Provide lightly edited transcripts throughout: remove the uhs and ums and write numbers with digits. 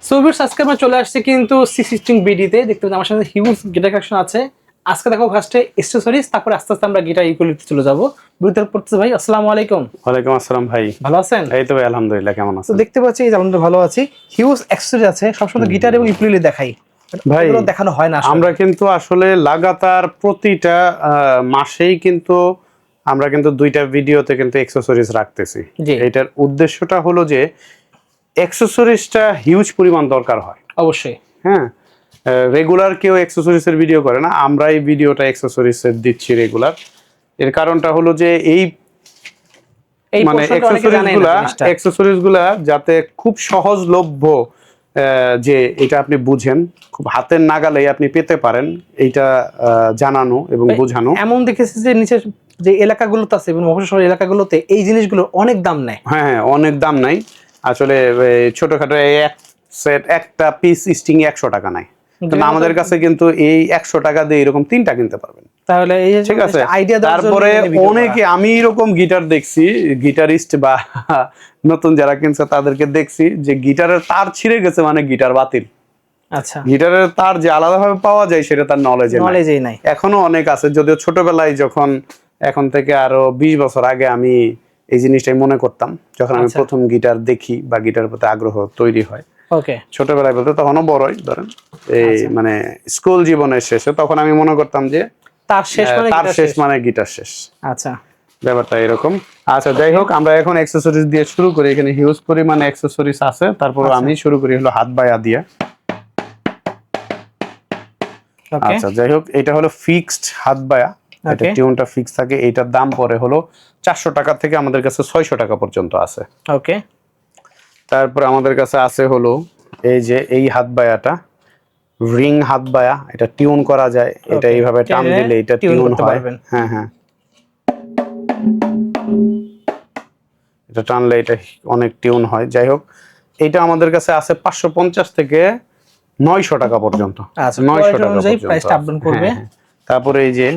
So viewers, আজকে আমরা চলে আসছি কিন্তু C16 বিডিতে। দেখতে পাচ্ছেন আমার সাথে হিউজ গিটার কালেকশন আছে। আজকে দেখো ফার্স্টে অ্যাকসেসরিজ, তারপর আস্তে আস্তে আমরা গিটার ইকুয়ালিতে চলে যাব। বিরুদ্ধে পড়তে ভাই, আসসালামু আলাইকুম। ওয়ালাইকুম আসসালাম ভাই, ভালো আছেন? এই তো ভাই আলহামদুলিল্লাহ, কেমন তো আছেন? দেখতে পাচ্ছি এই যে আমরা ভালো আছি। হিউজ অ্যাকসেসরিজ আছে, সবসময় গিটার এবং ইকুয়ালি দেখাই, ভাই এগুলো দেখানো হয় না আসলে। আমরা কিন্তু আসলে লাগাতার প্রতিটা মাসেই কিন্তু আমরা কিন্তু দুইটা ভিডিওতে কিন্তু অ্যাকসেসরিজ রাখতেছি। জি। এটার উদ্দেশ্যটা হলো যে অ্যাকসেসরিজটা হিউজ পরিমাণ দরকার হয়। অবশ্যই। হ্যাঁ, রেগুলার কেউ অ্যাকসেসরিজের ভিডিও করে না, আমরা এই ভিডিওটা অ্যাকসেসরিজের দিচ্ছি রেগুলার। এর কারণটা হলো যে এই এই মানে পোর্শনটা অনেকে জানে না জিনিসটা। অ্যাকসেসরিজ গুলা যাতে খুব সহজলভ্য, যে এটা আপনি বুঝেন, খুব হাতের নাগালেই আপনি পেতে পারেন, এইটা জানানো এবং বোঝানো। এমন দেখেছি যে নিচের যে এলাকাগুলোতে আছে এবং মফস্বল শহর এলাকাগুলোতে এই জিনিসগুলো অনেক দাম নেয়। হ্যাঁ, অনেক দাম নাই আসলে। ছোটখাটো এক সেট একটা পিস স্ট্রিং 100 টাকা নাই, কিন্তু আমাদের কাছে কিন্তু এই 100 টাকা দিয়ে এরকম 3টা কিনতে পারবেন। তাহলে এই যে ঠিক আছে। আইডিয়া দেওয়ার জন্য তারপরে এখানে ভিডিও অনেকে, আমি এরকম গিটার দেখছি, গিটারিস্ট বা নতুন যারা কিনছে তাদেরকে দেখছি যে গিটারের তার ছিঁড়ে গেছে, মানে গিটার বাতিল। আচ্ছা, গিটারের তার যে আলাদাভাবে পাওয়া যায় সেটা তার নলেজই নাই। এখনো অনেক আছে, যদিও ছোটবেলায় যখন, এখন থেকে আরো 20 বছর আগে আমি এই জিনিসটাই মনে করতাম, যখন আমি আচ্ছা। প্রথম গিটার দেখি বা গিটারের প্রতি আগ্রহ তৈরি হয়। ওকে। ছোটবেলায় বলতে তখনও বড়ই ধরেন, এই আচ্ছা। মানে স্কুল জীবনের শেষে, তখন আমি মনে করতাম যে তার শেষ মানে তার গিটার শেষ মানে গিটার শেষ। আচ্ছা, ব্যাপারটা এরকম। আচ্ছা, যাই হোক, আমরা এখন অ্যাকসেসরিজ দিয়ে শুরু করি। এখানে হিউজ পরিমাণে অ্যাকসেসরিজ আছে, তারপর আচ্ছা। আমি শুরু করি হলো হাত বায়া দিয়ে। ওকে। আচ্ছা, যাই হোক, এটা হলো ফিক্সড হাত বায়া, এটা ওকে। টিউনটা ফিক্স থাকে। এটার দাম পড়ে হলো 400 টাকা থেকে আমাদের কাছে 600 টাকা পর্যন্ত আছে। ওকে। তারপর আমাদের কাছে আছে হলো এই যে এই হাত বায়াটা, রিং হাত বায়া, এটা টিউন করা যায়। এটা Okay, এইভাবে টান টেনে দিলে এটা tune টিউন করতে হয়। পারবেন। হ্যাঁ হ্যাঁ, এটা টানলে এটা অনেক টিউন হয়। যাই হোক, এটা আমাদের কাছে আছে 550 থেকে 900 টাকা পর্যন্ত। আচ্ছা, 900 কোয়ালিটি টাকা অনুযায়ী পর্যন্ত প্রাইসটা আছে। আপডাউন করবে। হ্যাঁ, হ্যাঁ। তারপরে এই যে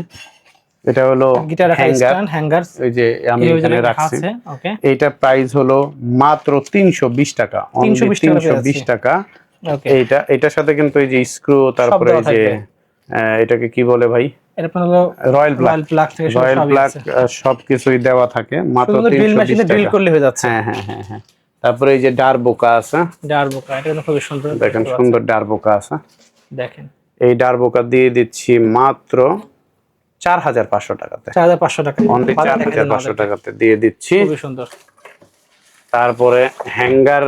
এটা হলো গিটার রাখার হ্যাঙ্গার, স্ট্যান্ড, হ্যাঙ্গার ওই যে আমি এই এখানে যে রাখছি। আছে। ওকে। এইটা প্রাইস হলো মাত্র 320 টাকা, অনলি 320 টাকা। ওকে। এটার সাথে কিন্তু এই যে স্ক্রু, তারপরে এই যে থাকবে। এটাকে কি বলে ভাই, এটা আপনার হলো রয়্যাল রয়্যাল প্লাগ থেকে শুরু রয়্যাল সবই প্লাগ, আছে। সবকিছুই দেওয়া থাকে মাত্র শুধু ড্রিল মেশিনে 320 ড্রিল টাকা। করলে হয়ে যাচ্ছে। হ্যাঁ হ্যাঁ হ্যাঁ হ্যাঁ। তারপরে এই যে ডারবোকা আছে, ডারবোকা, এটা কিন্তু খুবই সুন্দর। দেখেন সুন্দর ডারবোকা আছে। দেখেন, এই ডারবোকা দিয়ে দিচ্ছি মাত্র 4500 টাকাতে, 4500 টাকা। অনলি 4500 টাকাতে দিয়ে দিচ্ছি। খুবই সুন্দর। তারপরে হ্যাঙ্গার,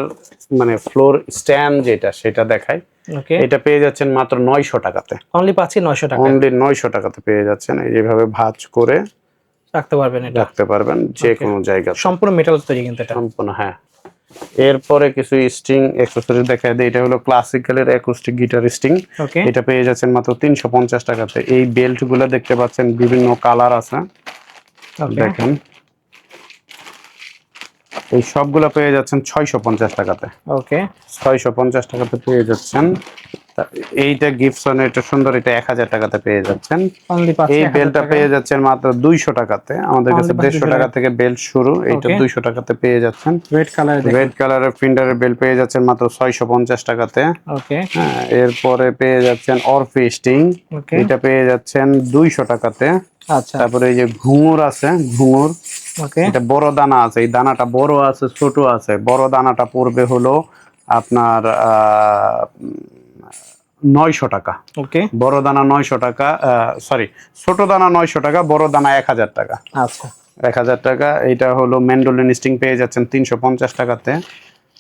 মানে ফ্লোর স্ট্যান্ড যেটা, সেটা দেখাই। ওকে। এটা পেয়ে যাচ্ছেন মাত্র 900 টাকাতে, অনলি পাচ্ছি 900 টাকা। অনলি 900 টাকাতে পেয়ে যাচ্ছেন। এই যেভাবে ভাঁজ করে রাখতে পারবেন, এটা রাখতে পারবেন যে কোনো জায়গায়, সম্পূর্ণ মেটাল তৈরি কিন্তু এটা। সম্পূর্ণ। হ্যাঁ, এরপরে কিছু স্ট্রিং অ্যাকসেসরিজ দেখাই দিই। এটা হলো ক্লাসিক্যালের অ্যাকুস্টিক গিটার স্ট্রিং। ওকে। এটা পেয়ে যাচ্ছেন মাত্র 350 টাকাতে। এই বেল্ট গুলো দেখতে পাচ্ছেন, বিভিন্ন কালার আছে, ওকে। দেখেন। এই সবগুলো পেয়ে যাচ্ছেন 650 টাকাতে। ওকে। 650 টাকাতে পেয়ে যাচ্ছেন। এইটা গিবসন, এটা সুন্দর, এটা 1000 টাকাতে পেয়ে যাচ্ছেন। অনলি পাচ্ছি এই 1000 বেল্টটা টাকা। পেয়ে যাচ্ছেন মাত্র 200 টাকাতে। আমাদের কাছে 150 টাকা থেকে বেল্ট শুরু, এইটা 200 টাকাতে পেয়ে যাচ্ছেন। রেড কালার, রেড কালারের ফিন্ডারের বেল্ট পেয়ে যাচ্ছেন মাত্র 650 টাকাতে। ওকে। হ্যাঁ, এরপরে পেয়ে যাচ্ছেন অরফি স্টিং, ওকে। এটা পেয়ে যাচ্ছেন 200 টাকাতে। আচ্ছা। তারপরে এই যে ঘুঙুর আছে, ঘুঙুর, ওকে। এটা বড় দানা আছে, এই দানাটা বড় আছে, ছোট আছে। বড় দানাটা পড়বে হলো আপনার 900 টাকা। ওকে। বড় দানা 900 টাকা, সরি, ছোট দানা 900 টাকা, বড় দানা 1000 টাকা। আচ্ছা। 1000 টাকা। এটা হলো ম্যান্ডোলিন স্ট্রিং, পেয়ে যাচ্ছেন 350 টাকাতে।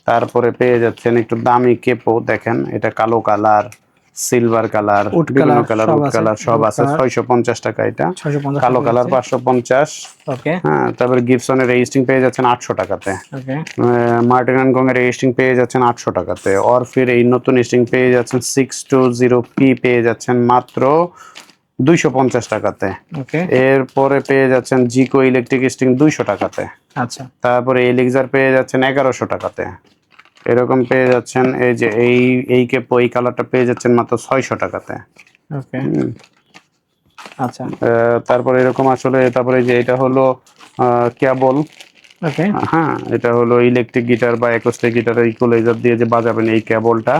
তারপরে পেয়ে যাচ্ছেন একটু দামি কেপো, দেখেন, এটা কালো কালার, সিলভার কালার, উড বিভিন্ন কালার কালার, সব উড আছে। কালার সব উড আছে। কালার 650 টাকা এটা। 650 কালো টাকা কালার আছে। 550। ওকে। হ্যাঁ, তারপরে গিবসনের এই স্ট্রিং পেয়ে যাচ্ছেন 800 টাকাতে। ওকে। মার্টিন অ্যান্ড গং এর এই স্ট্রিং পেয়ে যাচ্ছেন 800 টাকাতে। অরফির এই নতুন স্ট্রিং পেয়ে যাচ্ছেন 620p, পেয়ে যাচ্ছেন মাত্র 250 টাকাতে। ওকে। এরপরে পেয়ে যাচ্ছেন জিকো ইলেকট্রিক স্ট্রিং 200 টাকাতে। আচ্ছা। তারপরে এলিক্সার পেয়ে যাচ্ছেন 1100 টাকাতে। এরকম পেয়ে যাচ্ছেন এই যে এই কেপো, এই কালারটা পেয়ে যাচ্ছেন মাত্র 600 টাকাতে। ওকে। আচ্ছা। তারপরে এরকম আসলে, তারপরে যে এটা হলো কেবল, ওকে হ্যাঁ, এটা হলো ইলেকট্রিক গিটার বা অ্যাকোস্টিক গিটারের ইকুয়ালাইজার দিয়ে যে বাজাবেন এই কেবলটা,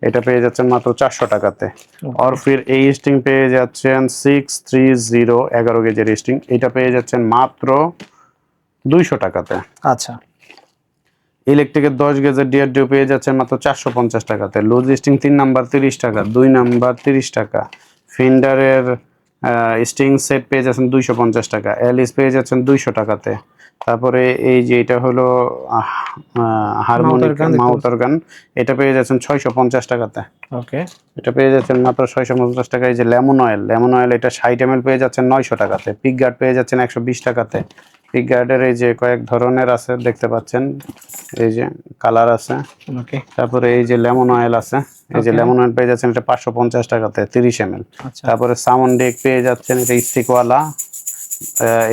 এটা পেয়ে যাচ্ছেন মাত্র 400 টাকাতে। আর ফির এই স্ট্রিং পেয়ে যাচ্ছেন 630 11 গেজের স্ট্রিং, এটা পেয়ে যাচ্ছেন মাত্র 200 টাকাতে। আচ্ছা ইলেকট্রিকের 10 গেজের ডিআরডিও পেয়ে যাচ্ছেন মাত্র 450 টাকাতে। লুজ স্ট্রিং 3 নাম্বার 30 টাকা, 2 নাম্বার 30 টাকা। ফিন্ডারের স্ট্রিং সেট পেয়ে যাচ্ছেন 250 টাকা। এলিস পেয়ে যাচ্ছেন 200 টাকাতে। তারপরে এই যে এটা হলো হারমোনিক মাউথ অর্গান, এটা পেয়ে যাচ্ছেন 650 টাকাতে। ওকে এটা পেয়ে যাচ্ছেন মাত্র 650 টাকায়। এই যে লেমন অয়েল এটা 60 ml পেয়ে যাচ্ছেন 900 টাকাতে। পিক গার্ড পেয়ে যাচ্ছেন 120 টাকাতে। পিক গার্ডের এই যে কয়েক ধরনের আছে দেখতে পাচ্ছেন, এই যে কালার আছে। ওকে তারপরে এই যে লেমন অয়েল আছে, এই যে লেমন অয়েল পেয়ে যাচ্ছেন এটা 550 টাকাতে 30 ml। আচ্ছা তারপরে সামন ডেক পেয়ে যাচ্ছেন, এটা স্টিকওয়ালা,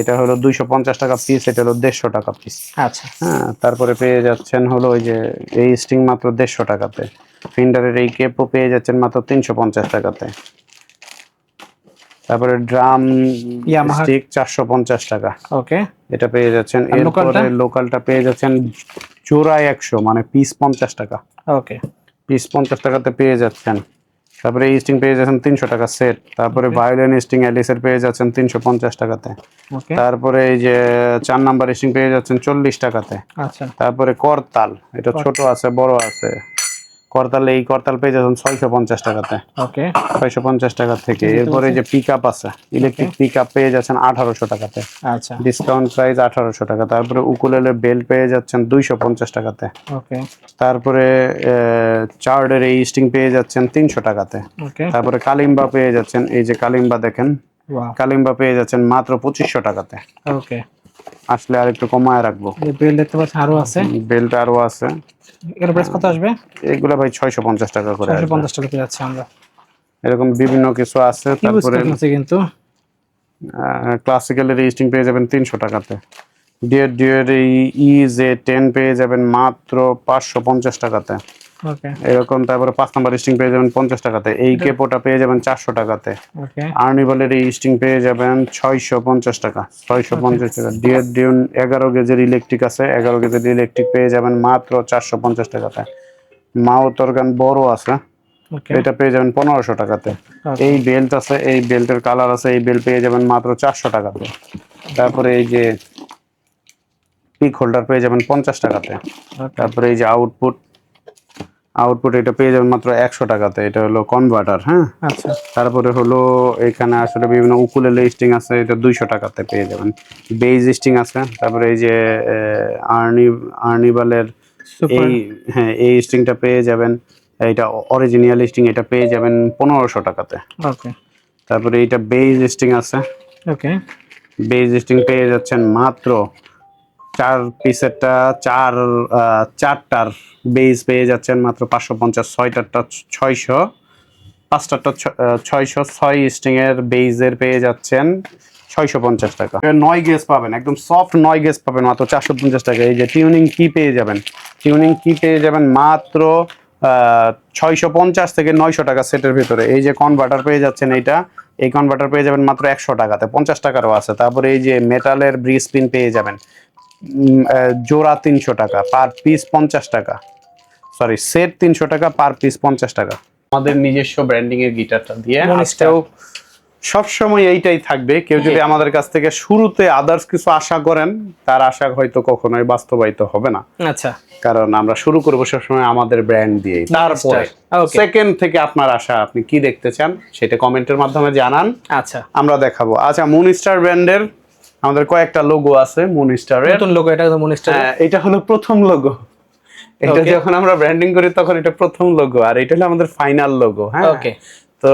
এটা হলো 250 টাকা পিস, এটা হলো 150 টাকা পিস। আচ্ছা হ্যাঁ, তারপরে পেয়ে যাচ্ছেন হলো ওই যে এই স্ট্রিং মাত্র 150 টাকাতে। ফিন্ডারের এই কেপও পেয়ে যাচ্ছেন মাত্র 350 টাকাতে। তারপরে ড্রাম ইয়ামাহা স্টিক 450 টাকা, ওকে এটা পেয়ে যাচ্ছেন। এরপরে লোকালটা পেয়ে যাচ্ছেন জোড়ায় 100 মানে পিস 50 টাকা, ওকে পিস 50 টাকাতে পেয়ে যাচ্ছেন। তারপরে এই স্ট্রিং পেয়ে যাচ্ছেন 300 টাকা সেট। তারপরে ভায়োলিন স্ট্রিং অ্যালিসের পেয়ে যাচ্ছেন 350 টাকাতে। ওকে তারপরে এই যে 4 নাম্বার স্ট্রিং পেয়ে যাচ্ছেন 40 টাকাতে। আচ্ছা তারপরে করতাল, এটা ছোট আছে বড় আছে। করতালে এই করতাল পেয়ে যাচ্ছেন 650 টাকাতে, ওকে 650 টাকা থেকে। এরপরে যে পিক আপ আছে, ইলেকট্রিক পিক আপ পেয়ে যাচ্ছেন 1800 টাকাতে, আচ্ছা ডিসকাউন্ট প্রাইস 1800 টাকা। তারপরে উকুলেলে বেল্ট পেয়ে যাচ্ছেন 250 টাকাতে। ওকে তারপরে চার্ডের এই স্ট্রিং পেয়ে যাচ্ছেন 300 টাকাতে। ওকে তারপরে কালিম্বা পেয়ে যাচ্ছেন, এই যে কালিম্বা দেখেন, ওয়াও কালিম্বা পেয়ে যাচ্ছেন মাত্র 2500 টাকাতে। ওকে আসলে আর একটু কমায় রাখবো। এই বেল দেখতে পাচ্ছেন আরো আছে, বেল্ট আরও আছে। এর প্রাইস কত আসবে? এগুলা ভাই 650 টাকা করে আসবে। 650 টাকা পেয়ে যাচ্ছে আমরা। এরকম বিভিন্ন কিছু আছে। ইউজ তারপরে আছে কিন্তু ক্লাসিক্যালের এই স্ট্রিং পেয়ে যাবেন 300 টাকাতে। ডিএর এই EZ10 পেয়ে যাবেন মাত্র 550 টাকাতে ওকে এরকম। তারপরে 5 নাম্বার স্ট্রিং পেয়ে যাবেন 50 টাকাতে। এই কেপোটা পেয়ে যাবেন 400 টাকাতে। ওকে আর্নিভালের এই স্ট্রিং পেয়ে যাবেন 650 টাকা, 650 টাকা। ডিএর ডিউন 11 গেজের ইলেকট্রিক আছে, 11 গেজের ইলেকট্রিক পেয়ে যাবেন মাত্র 450 টাকাতে। মাউথ অর্গান বড় আছে, ওকে এটা পেয়ে যাবেন 1500 টাকাতে। এই বেল্ট আছে, এই বেল্টের কালার আছে, এই বেল্ট পেয়ে যাবেন মাত্র 400 টাকাতে। তারপরে এই যে পিক হোল্ডার পেয়ে যাবেন 50 টাকাতে। তারপরে এই যে আউটপুট এটা পেয়ে যাবেন মাত্র 100 টাকাতে, এটা হলো কনভার্টার। হ্যাঁ, আচ্ছা তারপরে হলো এখানে আসলে বিভিন্ন উকুলেলে স্ট্রিং আছে, এটা 200 টাকাতে পেয়ে যাবেন। বেজ স্ট্রিং আছে। তারপরে এই যে আর্নিভালের এই, হ্যাঁ, এই স্ট্রিংটা পেয়ে যাবেন, এটা অরিজিনাল স্ট্রিং, এটা পেয়ে যাবেন 1500 টাকাতে। ওকে তারপরে এইটা বেজ স্ট্রিং আছে, ওকে বেজ স্ট্রিং পেয়ে যাচ্ছেন মাত্র 4 পিসেরটা চারটার বেজ পেয়ে যাচ্ছেন মাত্র 550, 6টারটা 600, 5টারটা 600, 6 স্ট্রিং এর বেজের পেয়ে যাচ্ছেন 650 টাকা। 9 গেজ পাবেন, একদম সফট 9 গেজ পাবেন মাত্র 450 টাকা। এই যে টিউনিং কি পেয়ে যাবেন, টিউনিং কি পেয়ে যাবেন মাত্র 650 থেকে 900 টাকা সেটের ভিতরে। এই যে কনভার্টার পেয়ে যাচ্ছেন, এই কনভার্টার পেয়ে যাবেন মাত্র 100 টাকাতে, 50 টাকারও আছে। তারপরে এই যে মেটালের ব্রিজ পিন পেয়ে যাবেন জোড়া 300 টাকা, পার পিস 50 টাকা, সরি সেট 300 টাকা, পার পিস 50 টাকা। আমাদের নিজস্ব ব্র্যান্ডিং এর গিটারটা দিয়ে আজকেও সবসময় এইটাই থাকবে। কেউ যদি আমাদের কাছ থেকে শুরুতে আদার্স কিছু আশা করেন, তার আশা হয়তো কখনোই বাস্তবায়িত হবে না। আচ্ছা কারণ আমরা শুরু করবো সবসময় আমাদের ব্র্যান্ড দিয়ে। তারপরে সেকেন্ড থেকে আপনার আশা, আপনি কি দেখতে চান সেটা কমেন্টের মাধ্যমে জানান, আচ্ছা আমরা দেখাবো। আচ্ছা, মুনস্টার ব্র্যান্ডের আমাদের কয়েকটা লোগো আছে। মুনস্টারের নতুন লোগো, এটা মুনস্টার, এটা হলো প্রথম লোগো। এটা যখন আমরা ব্র্যান্ডিং করি তখন এটা প্রথম লোগো, আর এটা হলো আমাদের ফাইনাল লোগো। হ্যাঁ, ওকে তো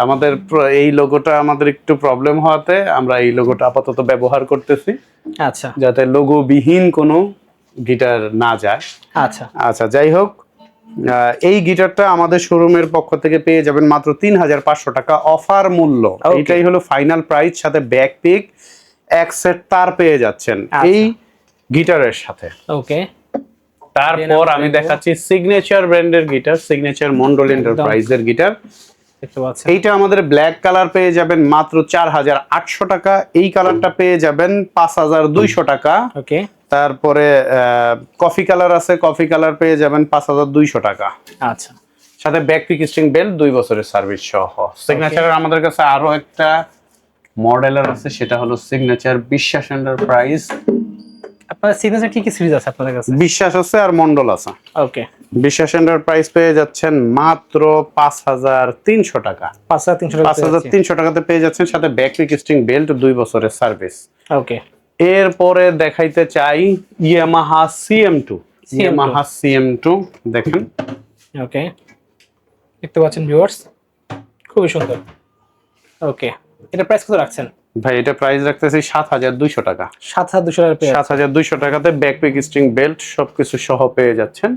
আমাদের এই লোগোটা আমাদের একটু প্রবলেম হওয়াতে আমরা এই লোগোটা আপাতত ব্যবহার করতেছি, আচ্ছা যাতে লোগো বিহীন কোনো গিটার না যায়। আচ্ছা আচ্ছা, যাই হোক, এই গিটারটা আমাদের শোরুমের পক্ষ থেকে পেয়ে যাবেন মাত্র 3500 টাকা অফার মূল্য। এটাই হলো ফাইনাল প্রাইস, সাথে ব্যাক পিক, এক সেট তার পেয়ে যাচ্ছেন এই গিটারের সাথে। ওকে, তারপর আমি দেখাচ্ছি সিগনেচার ব্র্যান্ডের গিটার, সিগনেচার মন্ডল এন্টারপ্রাইজের গিটার। দেখতে পাচ্ছেন এইটা আমাদের ব্ল্যাক কালার পেয়ে যাবেন মাত্র 4800 টাকা। এই কালারটা পেয়ে যাবেন 5200 টাকা। ওকে, তারপরে কফি কালার আছে, কফি কালার পেয়ে যাবেন 5200 টাকা। আচ্ছা, সাথে ব্যাক পিক স্ট্রিং বেল্ট 2 বছরের সার্ভিস সহ। সিগনেচারের আমাদের কাছে আরো একটা মডেলার আছে, সেটা হলো সিগনেচার বিশ্বাস এন্টারপ্রাইজ। আপনার সিগনেচার কি কি সিরিজ আছে আপনাদের কাছে? বিশ্বাস আছে আর মন্ডল আছে। ওকে, বিশ্বাস এন্টারপ্রাইজ পেয়ে যাচ্ছেন মাত্র 5300 টাকা। 5300 টাকা। 5300 টাকাতে পেয়ে যাচ্ছেন, সাথে ব্যাক পিক স্ট্রিং বেল্ট 2 বছরের সার্ভিস। ওকে, এরপরে দেখাইতে চাই ইয়ামাহা CM2। ইয়ামাহা CM2 দেখেন। ওকে, দেখতে পাচ্ছেন ভিউয়ার্স, খুবই সুন্দর। ওকে, এটা প্রাইস কত রাখছেন ভাই? এটা প্রাইস রাখতেছি 7200 টাকা। 7200 টাকা পেয়ে 7200 টাকাতে ব্যাক পিক স্ট্রিং বেল্ট সবকিছু সহ পেয়ে যাচ্ছেন।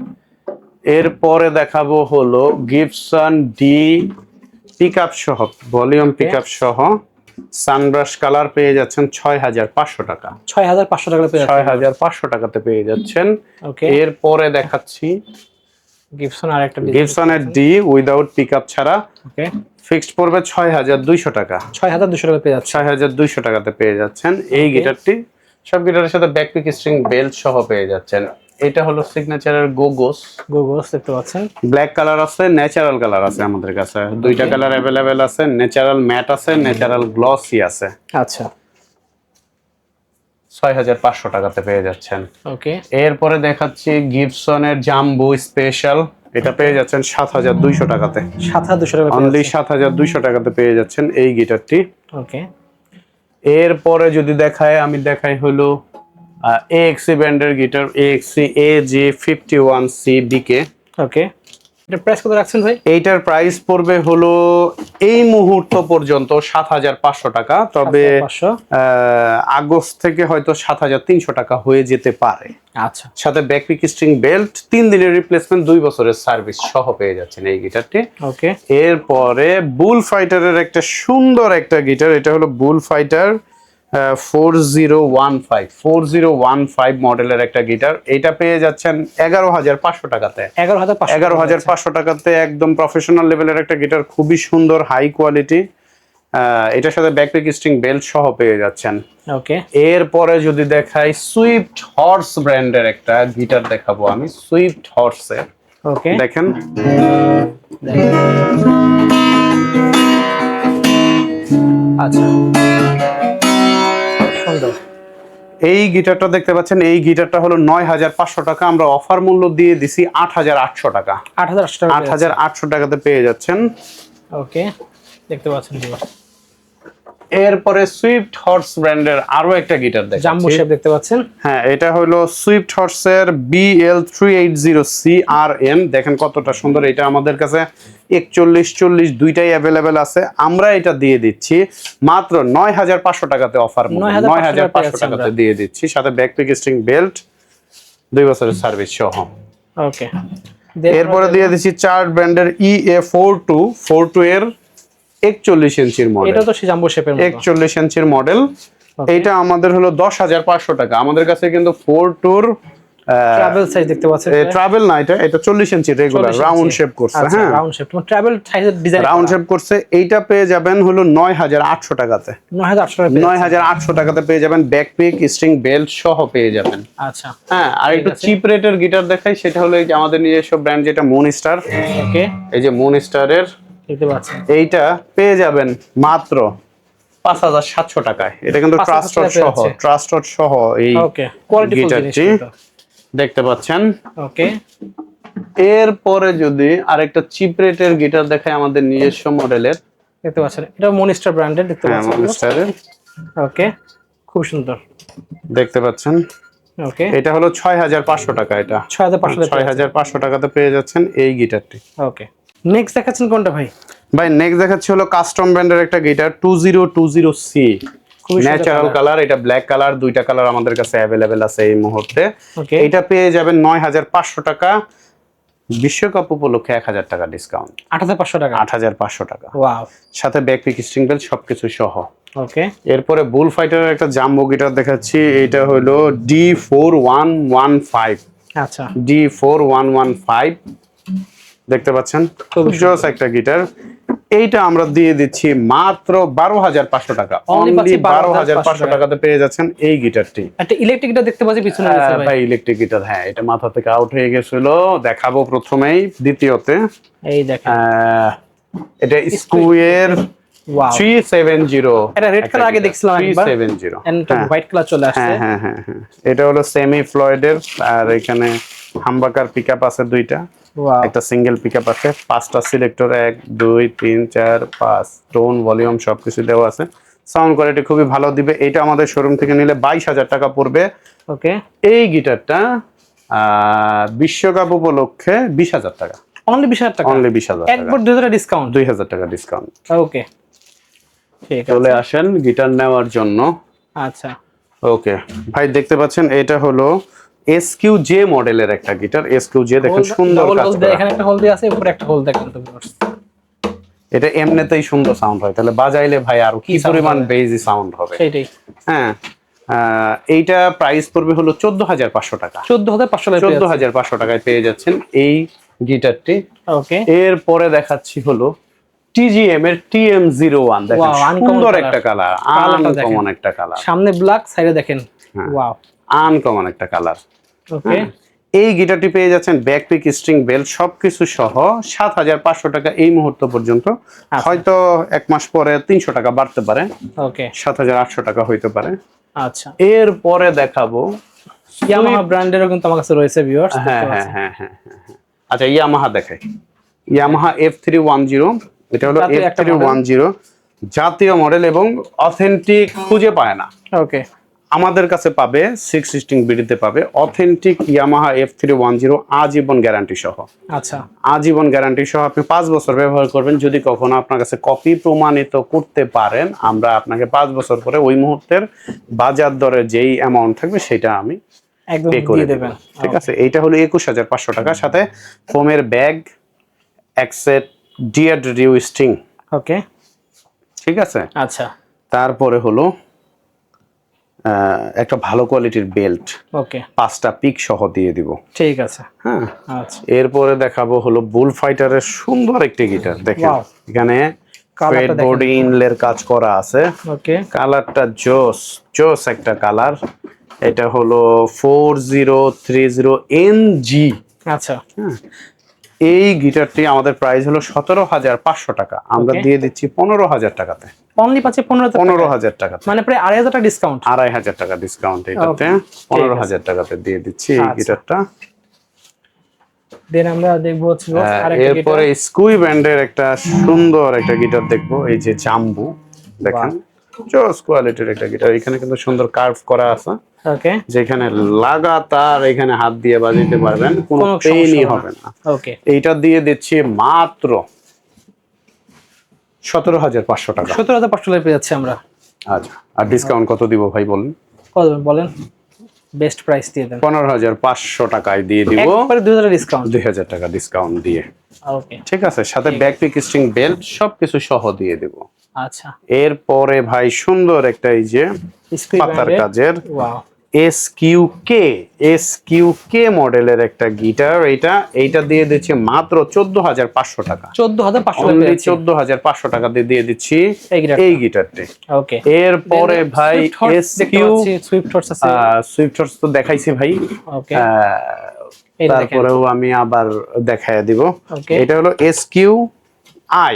এরপরে দেখাবো হলো গিবসন ডি পিকআপ সহ, ভলিউম পিকআপ সহ সানব্রাশ কালার পেয়ে যাচ্ছেন 6500 টাকা। 6500 টাকা পেয়ে 6500 টাকাতে পেয়ে যাচ্ছেন। ওকে, এরপরে দেখাচ্ছি গিবসন আরেকটা গিবসনের ডি উইদাউট পিকআপ ছাড়া। ওকে, ফিক্সড পড়বে 6200 টাকা। 6200 টাকা পেয়ে যাচ্ছে। 6200 টাকাতে পেয়ে যাচ্ছেন এই গিটারটি। সব গিটারের সাথে ব্যাক পিক স্ট্রিং বেল্ট সহ পেয়ে যাচ্ছেন। এটা হলো সিগনেচারের গোগোস। গোগোস দেখতে পাচ্ছেন। ব্ল্যাক কালার আছে, ন্যাচারাল কালার আছে আমাদের কাছে। দুইটা কালার अवेलेबल আছে, ন্যাচারাল ম্যাট আছে, ন্যাচারাল গ্লসি আছে। আচ্ছা, 6500 টাকাতে পেয়ে যাচ্ছেন। ওকে, এরপরে দেখাচ্ছি গিবসনের জাম্বো স্পেশাল। এটা পেয়ে যাচ্ছেন 7200 টাকাতে। 7200 টাকা অনলি 7200 টাকাতে পেয়ে যাচ্ছেন এই গিটারটি। ওকে, এরপরে যদি আমি দেখাই হলো AXC ব্র্যান্ডের গিটার, AXC AG51C BK। ওকে, এটা প্রাইস কত রাখছেন ভাই? এইটার প্রাইস পড়বে হলো এই মুহূর্ত পর্যন্ত 7500 টাকা, তবে 7500। আগস্ট থেকে হয়তো 7300 টাকা হয়ে যেতে পারে। আচ্ছা, সাথে ব্যাক পিক স্ট্রিং বেল্ট 3 দিনের রিপ্লেসমেন্ট 2 বছরের সার্ভিস সহ পেয়ে যাচ্ছেন এই গিটারটি। ওকে, এরপরে বুল ফাইটারের একটা সুন্দর একটা গিটার, এটা হলো বুল ফাইটার 4015 মডেলের একটা গিটার। এটা পেয়ে যাচ্ছেন 11500 টাকাতে। 11500 টাকাতে একদম প্রফেশনাল লেভেলের একটা গিটার, খুবই সুন্দর, হাই কোয়ালিটি। এটার সাথে ব্যাক পিক স্ট্রিং বেল্ট সহ পেয়ে যাচ্ছেন। ওকে, এরপরে যদি দেখাই সুইফট হর্স ব্র্যান্ডের একটা গিটার দেখাবো আমি, সুইফট হর্সের। ওকে, দেখেন আচ্ছা, সুন্দর। এই গিটারটা দেখতে পাচ্ছেন, এই গিটারটা হলো 9500 টাকা, আমরা অফার মূল্য দিয়ে দিছি 8800 টাকা। 8800 টাকা 8800 টাকাতে পেয়ে যাচ্ছেন। ওকে, দেখতে পাচ্ছেন ভিউয়ার্স। এরপরে সুইফট হর্স ব্র্যান্ডের আরো একটা গিটার দেখেন, জাম্বো শেপ দেখতে পাচ্ছেন। হ্যাঁ, এটা হলো সুইফট হর্সের BL380CRM। দেখেন কতটা সুন্দর। এটা আমাদের কাছে 41 40 দুইটাই অ্যাভেলেবেল আছে। আমরা এটা দিয়ে দিচ্ছি মাত্র 9500 টাকাতে, অফার 9500 টাকাতে দিয়ে দিচ্ছি, সাথে ব্যাক পিক স্ট্রিং বেল্ট 2 বছরের সার্ভিস সহ। ওকে, এরপরে দিয়ে দিচ্ছি চার্ট ব্র্যান্ডের EA42 এর 41 ইঞ্চির মডেল। এটা তো সেই জাম্বো শেপের মতো। 41 ইঞ্চির মডেল। এইটা আমাদের হলো 10500 টাকা। আমাদের কাছে কিন্তু 42 ট্রাভেল সাইজ দেখতে পাচ্ছেন। ট্রাভেল না, এটা 40 ইঞ্চি রেগুলার রাউন্ড শেপ করছে। হ্যাঁ, রাউন্ড শেপ, মানে ট্রাভেল সাইজের ডিজাইন রাউন্ড শেপ করছে। এইটা পেয়ে যাবেন হলো 9800 টাকাতে। 9800 টাকা। 9800 টাকাতে পেয়ে যাবেন, ব্যাক পিক স্ট্রিং বেল্ট সহ পেয়ে যাবেন। আচ্ছা, হ্যাঁ, আর একটু চিপ রেটের গিটার দেখাই, সেটা হলো এই যে আমাদের নিজস্ব ব্র্যান্ড, যেটা মুনস্টার। ওকে, এই যে মুনস্টারের দেখতে পাচ্ছেন, এইটা পেয়ে যাবেন মাত্র 5700 টাকায়। এটা কিন্তু ট্রাস্টড সহ এই গিটারটি দেখতে পাচ্ছেন। ওকে, এরপরে যদি আরেকটা চিপ রেটের গিটার দেখাই আমাদের নিজস্ব মডেলের, দেখতে পাচ্ছেন, এটা মনস্টার ব্র্যান্ডের দেখতে পাচ্ছেন। মনস্টারের। ওকে, খুব সুন্দর দেখতে পাচ্ছেন। ওকে, এটা হলো 6500 টাকা। এটা 6500 টাকাতে পেয়ে যাচ্ছেন এই গিটারটি। ওকে, নেক্সট দেখাচ্ছেন কোনটা ভাই? ভাই নেক্সট দেখাচ্ছি হলো কাস্টম ব্র্যান্ডের একটা গিটার 2020C, ন্যাচারাল কালার। এটা ব্ল্যাক কালার, দুইটা কালার আমাদের কাছে অ্যাভেলেবেল আছে এই মুহূর্তে। এটা পেয়ে যাবেন 9500 টাকা। বিশ্বকাপ উপলক্ষে 1000 টাকা ডিসকাউন্ট, 8500 টাকা। 8500 টাকা, ওয়াও, সাথে ব্যাক পিক স্ট্রিং বেল্ট সবকিছু সহ। ওকে, এরপরে বুল ফাইটারের একটা জাম্বো গিটার দেখাচ্ছি। এটা হলো D4115। আচ্ছা, D4115 দেখতে পাচ্ছেন, খুব জোস একটা গিটার। এইটা আমরা দিয়ে দিচ্ছি মাত্র 12,500 টাকা। Only অনলি 12,500 12,500 টাকাতে পেয়ে যাচ্ছেন এই গিটারটি। একটা ইলেকট্রিক গিটার দেখতে পাচ্ছি পিছনে রয়েছে ভাই। ভাই ইলেকট্রিক গিটার, হ্যাঁ এটা মাথা থেকে আউট হয়ে গেছিল, দেখাবো প্রথমেই। দ্বিতীয়তে এই দেখেন, এটা স্কুয়ের ওয়াও 370, এটা রেড কালার আগে দেখছিলাম একবার, 370 এন্ড হোয়াইট কালার চলে আসছে। হ্যাঁ হ্যাঁ হ্যাঁ, এটা হলো সেমি ফ্লয়েডের, আর এখানে হামবাকার পিকআপ আছে দুইটা, ওয়াও একটা সিঙ্গেল পিকআপ আছে, 5টা সিলেক্টর, 1 2 3 4 5, টোন ভলিউম সবকিছু দেওয়া আছে। সাউন্ড কোয়ালিটি খুবই ভালো দিবে। এটা আমাদের শোরুম থেকে নিলে 22,000 টাকা পড়বে। ওকে, এই গিটারটা বিশ্বকাপ উপলক্ষে 20,000 টাকা, অনলি 20,000 টাকা, অনলি 20,000 টাকা, একবার 2000 ডিসকাউন্ট, 2,000 টাকা ডিসকাউন্ট। ওকে ঠিক আছে, চলে আসেন গিটার নেওয়ার জন্য। আচ্ছা ওকে ভাই, দেখতে পাচ্ছেন এটা হলো SQJ মডেলের একটা গিটার। SQJ দেখেন সুন্দর কাজ করা, এখানে একটা হোল দিয়ে আছে, উপরে একটা হোল দেখেন তো ভিউয়ার্স। এটা এমনিতেই সুন্দর সাউন্ড হয়, তাহলে বাজাইলে ভাই আর কি sound পরিমাণ হবে? বেজি সাউন্ড হবে। সেইটাই, হ্যাঁ, এইটা প্রাইস পড়বে হলো 14,500 টাকা। 14,500 টাকা, 14,500 টাকায় পেয়ে যাচ্ছেন এই গিটারটি। ওকে এরপরে দেখাচ্ছি হলো TGM এর TM01, দেখেন Wow, uncommon সুন্দর color। একটা কালার, কালারটা দেখেন। আনকমন একটা কালার, সামনে ব্ল্যাক, সাইডে দেখেন, হ্যাঁ। ওয়াও আনকমন একটা কালার। ওকে, এই গিটারটি পেয়ে যাচ্ছেন ব্যাক পিক, স্ট্রিং, বেল্ট সবকিছু সহ 7,500 টাকা এই মুহূর্ত পর্যন্ত। হয়তো এক মাস পরে 300 টাকা বাড়তে পারে, ওকে 7,800 টাকা হইতে পারে। আচ্ছা, এরপরে দেখাবো ইয়ামাহা ব্র্যান্ডেরও কিন্তু আমার কাছে রয়েছে ভিউয়ার্স। হ্যাঁ হ্যাঁ হ্যাঁ হ্যাঁ হ্যাঁ, আচ্ছা ইয়ামাহা দেখাই, ইয়ামাহা F310, এটা হলো জাতীয় একটা F310 জাতীয় মডেল এবং অথেন্টিক খুঁজে পায় না, ওকে আমাদের কাছে পাবে 6 স্ট্রিং বিডিতে পাবে অথেন্টিক ইয়ামাহা F310 আজীবন গ্যারান্টি সহ। আচ্ছা, আজীবন গ্যারান্টি সহ আপনি 5 বছর ব্যবহার করবেন। যদি কখনো আপনার কাছে কপি প্রমাণিত করতে পারেন, আমরা আপনাকে 5 বছর পরে ওই মুহূর্তের বাজার দরে যেই অ্যামাউন্ট থাকবে সেটা আমি একদম পে করে দিয়ে দেব, দেবেন, ঠিক আছে। এইটা হলো 21,500 টাকার সাথে ফোমের ব্যাগ, এক সেট ডিয়ার রিউ স্ট্রিং, ওকে ঠিক আছে। আচ্ছা, তারপরে হলো একটা ভালো কোয়ালিটির বেল্ট, ওকে 5টা পিক সহ দিয়ে দিব, ঠিক আছে, হ্যাঁ। আচ্ছা এরপরে দেখাবো হলো বুল ফাইটারের সুন্দর একটি গিটার, দেখেন Wow. এখানে কালারটা দেখেন। বডি ইনলের কাজ করা আছে, ওকে কালারটা জোস জোস একটা কালার। এটা হলো 4030 NG, আচ্ছা, হ্যাঁ। এই গিটারটি আমাদের প্রাইস হলো 17,500 টাকা, আমরা Okay. দিয়ে দিচ্ছি 15,000 টাকাতে, অনলি পাচ্ছে 15,000 15,000 টাকাতে, মানে প্রায় 2,500 টাকা ডিসকাউন্ট। 2,500 টাকা ডিসকাউন্ট এটাতে, Okay, ঠিক আছে। 15,000 টাকাতে দিয়ে দিচ্ছি এই আচ্ছা। গিটারটা। দেন আমরা দেখবো হচ্ছে আরেকটা এরপরে স্কুই ব্র্যান্ডের একটা সুন্দর একটা গিটার দেখবো, এই যে জাম্বু, দেখেন জোস কোয়ালিটির একটা গিটার। এখানে কিন্তু সুন্দর কার্ভ করা আছে, ওকে যেখানে লাগাতার এখানে হাত দিয়ে বাজাইতে পারবেন, কোনো কোনো পেইনই সমস্যা হবে না। ওকে, এইটা দিয়ে দিচ্ছি মাত্র 17,500 টাকা। 17,500 টাকা পেয়ে যাচ্ছে আমরা। আচ্ছা, আর ডিসকাউন্ট কত দিব ভাই বলেন? কত দেবেন বলেন, বেস্ট প্রাইস দিয়ে দেন। 15,500 টাকায় দিয়ে দিব, একবারে 2,000 ডিসকাউন্ট, 2,000 টাকা ডিসকাউন্ট দিয়ে, ওকে ঠিক আছে। সাথে ব্যাক পিক, স্ট্রিং, বেল্ট সবকিছু সহ দিয়ে দেব। আচ্ছা, এরপরে ভাই সুন্দর একটা এই যে স্কুই পাতার ব্র্যান্ডের, কাজের ওয়াও SQK মডেলের একটা গিটার। এইটা দিয়ে দিচ্ছি মাত্র 14,500 টাকা, 14,500 টাকা অনলি পেয়ে যাচ্ছি 14,500 টাকা দিয়ে দিচ্ছি এই গিটারটা। এই গিটারটি। ওকে, এরপরে ভাই সুইফট হর্স আছে, সুইফট হর্স তো দেখাইছি ভাই, ওকে এই দেখেন, তারপরেও আমি আবার দেখায় দিব। Okay. এটা হলো SQI,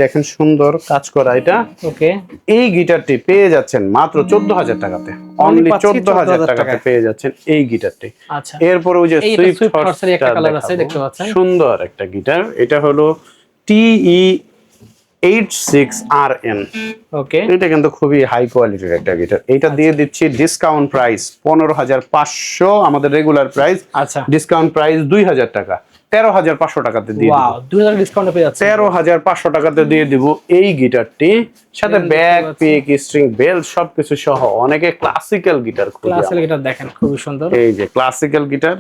দেখেন সুন্দর কাজ করা এটা। ওকে এই গিটারটি পেয়ে যাচ্ছেন মাত্র 14,000 টাকাতে, অনলি পাচ্ছি 14,000 টাকাতে টাকায়। পেয়ে যাচ্ছেন এই গিটারটি। আচ্ছা, এরপরে ওই যে এই সুইফট Swift হর্স Horse-এর একটা কালার আছে, দেখতে পাচ্ছেন। সুন্দর একটা গিটার, এটা হলো TE86RN, ওকে এটা কিন্তু খুবই হাই কোয়ালিটির একটা গিটার। এটা দিয়ে দিচ্ছি ডিসকাউন্ট প্রাইস 15,500, আমাদের রেগুলার প্রাইস, আচ্ছা, ডিসকাউন্ট প্রাইস 2,000 টাকা, 13,500 টাকাতে দিয়ে দিব। ওয়াও 2,000 ডিসকাউন্ট পেয়ে যাচ্ছে, 13,500 টাকাতে দিয়ে দিব এই গিটারটি, সাথে দেখতে ব্যাক পাচ্ছি। পিক, স্ট্রিং, বেল্ট সবকিছু সহ। অনেকে ক্লাসিক্যাল গিটার খুঁজে, ক্লাসিক্যাল গিটার দেখেন খুবই সুন্দর, এই যে ক্লাসিক্যাল গিটার,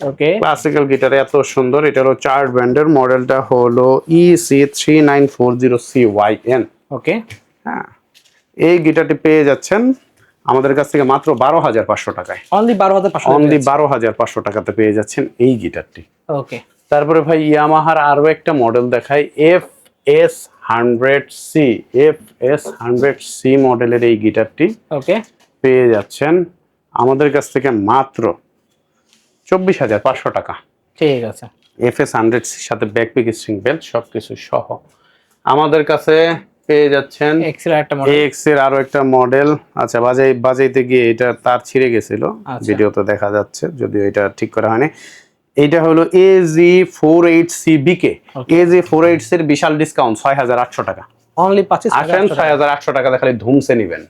ওকে ক্লাসিক্যাল গিটার এত সুন্দর। এটা হলো চার্ট ব্র্যান্ডের, মডেলটা হলো EC3940CYN, ওকে হ্যাঁ। এই গিটারটি পেয়ে যাচ্ছেন আমাদের কাছ থেকে মাত্র 12,500 টাকায়, অনলি 12,500 অনলি 12,500 টাকাতে পেয়ে যাচ্ছেন এই গিটারটি। ওকে তারপরে ভাই ইয়ামাহার আরো একটা মডেল দেখাই, FS100C FS100C মডেলের এই গিটারটি ওকে, পেয়ে যাচ্ছেন আমাদের কাছ থেকে মাত্র 24,500 টাকা। ঠিক আছে। FS100C সাথে ব্যাকপিক স্ট্রিং বেল্ট সবকিছু সহ আমাদের কাছে পেয়ে যাচ্ছেন। এক্সেল একটা মডেল, এক্স এর আরো একটা মডেল। আচ্ছা, বাজাইতে গিয়ে এটা তার ছিঁড়ে গেছিল, আচ্ছা। ভিডিওতে দেখা যাচ্ছে, যদিও এটা ঠিক করা হয়নি। এইটা হলো AG48CBK। AG48 এর বিশাল ডিসকাউন্ট 6,800 টাকা। অনলি 25 আসেন 6,800 টাকা খালি ধুমসে নিবেন।